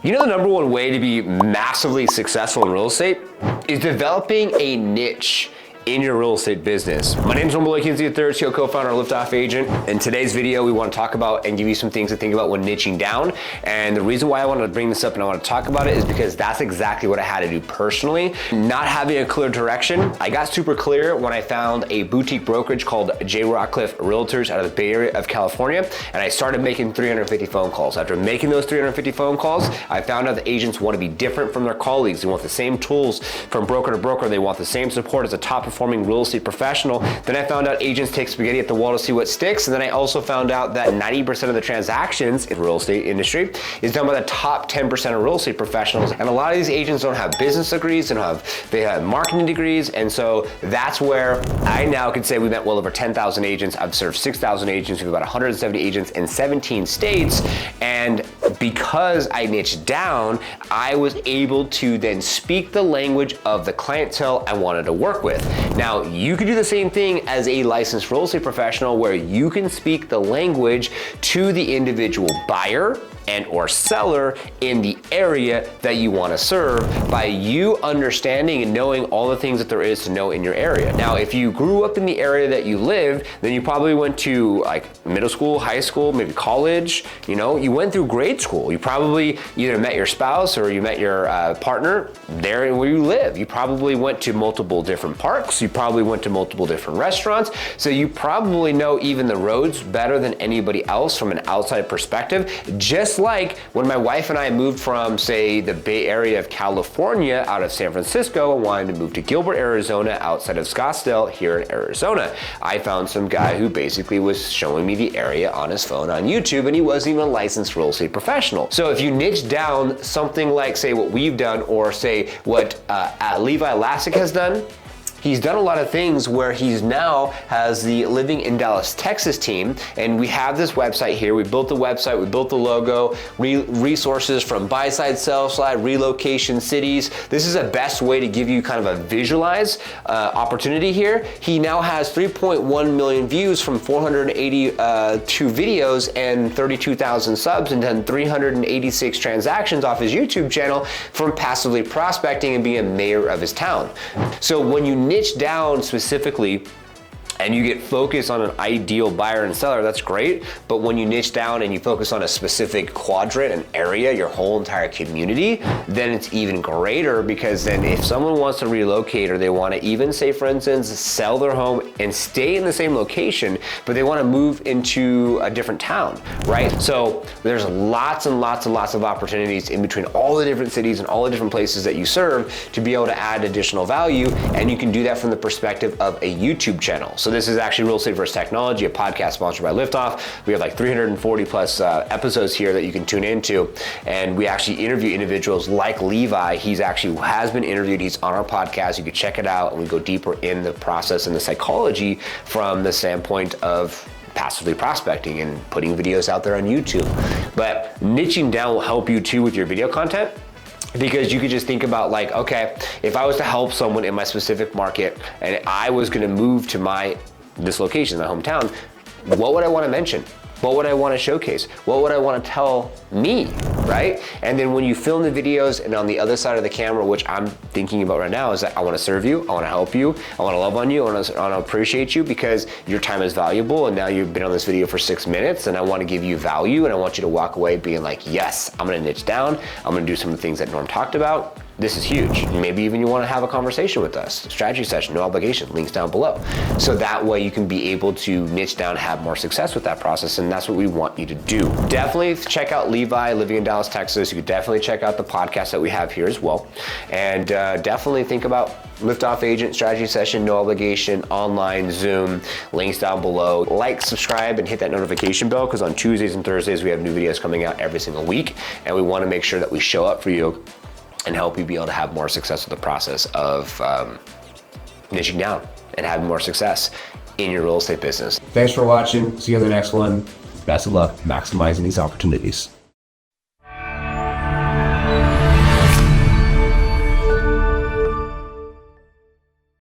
You know, the number one way to be massively successful in real estate is developing a niche in your real estate business. My name is Malik III, CEO, co-founder of Liftoff agent. In today's video, we want to talk about and give you some things to think about when niching down. And the reason why I wanted to bring this up and I want to talk about it is because that's exactly what I had to do personally. Not having a clear direction. I got super clear when I found a boutique brokerage called J. Rockcliffe Realtors out of the Bay Area of California. And I started making 350 phone calls. After making those 350 phone calls, I found out that agents want to be different from their colleagues. They want the same tools from broker to broker. They want the same support as a top performing real estate professional. Then I found out agents take spaghetti at the wall to see what sticks. And then I also found out that 90% of the transactions in the real estate industry is done by the top 10% of real estate professionals. And a lot of these agents don't have business degrees, they have marketing degrees. And so that's where I now could say we met well over 10,000 agents. I've served 6,000 agents. We have about 170 agents in 17 states. And because I niched down, I was able to then speak the language of the clientele I wanted to work with. Now, you could do the same thing as a licensed real estate professional where you can speak the language to the individual buyer and or seller in the area that you want to serve by you understanding and knowing all the things that there is to know in your area. Now, if you grew up in the area that you live, then you probably went to like middle school, high school, maybe college, you went through grade school. You probably either met your spouse or you met your partner there where you live. You probably went to multiple different parks. You probably went to multiple different restaurants. So you probably know even the roads better than anybody else from an outside perspective. Just like when my wife and I moved from, say, the Bay Area of California out of San Francisco and wanted to move to Gilbert, Arizona, outside of Scottsdale here in Arizona. I found some guy who basically was showing me the area on his phone on YouTube, and he wasn't even a licensed real estate professional. So if you niche down something like, say, what we've done, or say what Levi Lassick has done, he's done a lot of things where he's now has the Living in Dallas, Texas team, and we have this website here. We built the website, we built the logo, resources from buy side, sell side, relocation, cities. This is the best way to give you kind of a visualize opportunity here. He now has 3.1 million views from 482 videos and 32,000 subs, and done 386 transactions off his YouTube channel from passively prospecting and being a mayor of his town. So when you niche down specifically and you get focused on an ideal buyer and seller, that's great. But when you niche down and you focus on a specific quadrant, an area, your whole entire community, then it's even greater, because then if someone wants to relocate or they want to even, say for instance, sell their home and stay in the same location, but they want to move into a different town, right? So there's lots and lots and lots of opportunities in between all the different cities and all the different places that you serve to be able to add additional value. And you can do that from the perspective of a YouTube channel. So this is actually Real Estate vs. Technology, a podcast sponsored by Liftoff. We have like 340 plus episodes here that you can tune into. And we actually interview individuals like Levi. He's actually has been interviewed. He's on our podcast. You can check it out. And we go deeper in the process and the psychology from the standpoint of passively prospecting and putting videos out there on YouTube. But niching down will help you too with your video content. Because you could just think about like, okay, if I was to help someone in my specific market and I was gonna move to this location, my hometown, what would I wanna mention? What would I wanna showcase? What would I wanna tell me, right? And then when you film the videos and on the other side of the camera, which I'm thinking about right now, is that I wanna serve you, I wanna help you, I wanna love on you, I wanna appreciate you because your time is valuable, and now you've been on this video for 6 minutes and I wanna give you value, and I want you to walk away being like, yes, I'm gonna niche down, I'm gonna do some of the things that Norm talked about. This is huge. Maybe even you want to have a conversation with us. Strategy session, no obligation, links down below. So that way you can be able to niche down, have more success with that process, and that's what we want you to do. Definitely check out Levi, Living in Dallas, Texas. You could definitely check out the podcast that we have here as well. And definitely think about Liftoff Agent, strategy session, no obligation, online, Zoom, links down below. Like, subscribe, and hit that notification bell, because on Tuesdays and Thursdays we have new videos coming out every single week, and we want to make sure that we show up for you and help you be able to have more success with the process of niching down and having more success in your real estate business. Thanks for watching. See you on the next one. Best of luck maximizing these opportunities.